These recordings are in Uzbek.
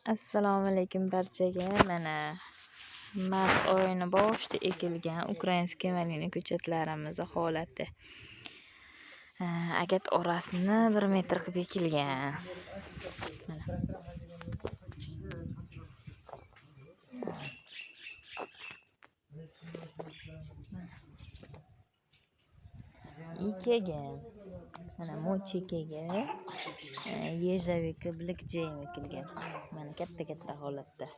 Assalomu alaykum barchaga. Mana mart oyini boshida ekilgan ukrainskiy malina ko'chatlarimiz holati. Agat orasini 1 metr qilib ekilgan. Mana. Ekilgan. Mana mochikaga yejavika Black Jam ekilgan. Mana katta holatda.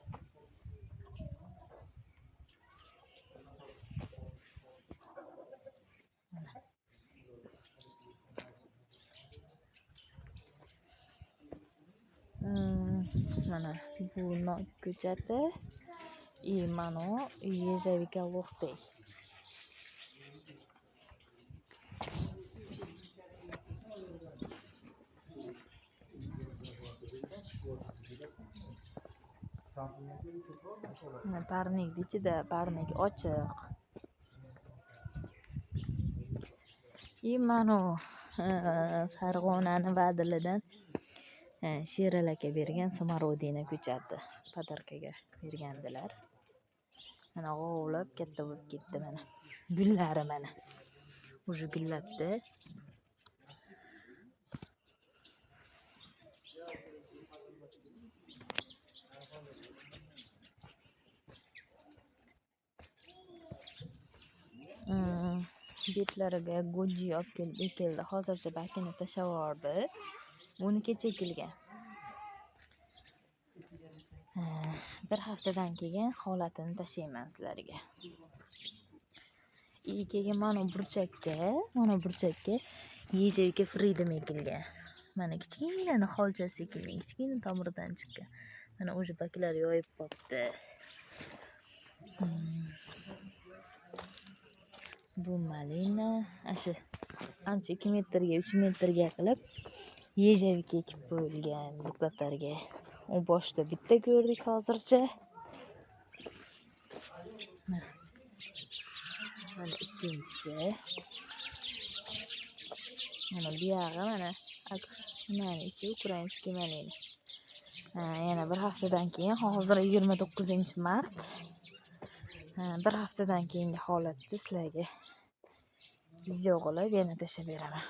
Mana bu nok ko'chati mana yejavika Loxtey. Parnik ichida parnik ochiq. Mana Farg'onani Vadilidan Sheral aka bergan Samarodina ko'chati podarkaga bergandilar. Mana g'ovlab katta bo'lib ketdi mana. Gullari mana. Уже gullabdi. Betlariga goji olib keldi. Hozircha bakini tashlab yubordi. Buni kecha ekilgan. Bir haftadan keyin holatini tashlayman sizlarga. Keyin mana burchakka yejavika Freedom ekilgan. Mana kichkina holchasi ekilgan, kichkina tomirdan chiqqan. Mana o'sha baklar yoyib qopti. Bu malina shu ancha 2 metrga 3 metrga qilib yejavika ekib qo'yilgan buklatlarga. U boshda bitta ko'rdik hozircha. Mana ikkinchisi. Mana bu yog'i mana ichi ukrainskiy malina. Yana bir haftadan keyin hozir 29-mart. Bir haftadan keyingi holatni sizlarga video qilib yana tashlab beraman.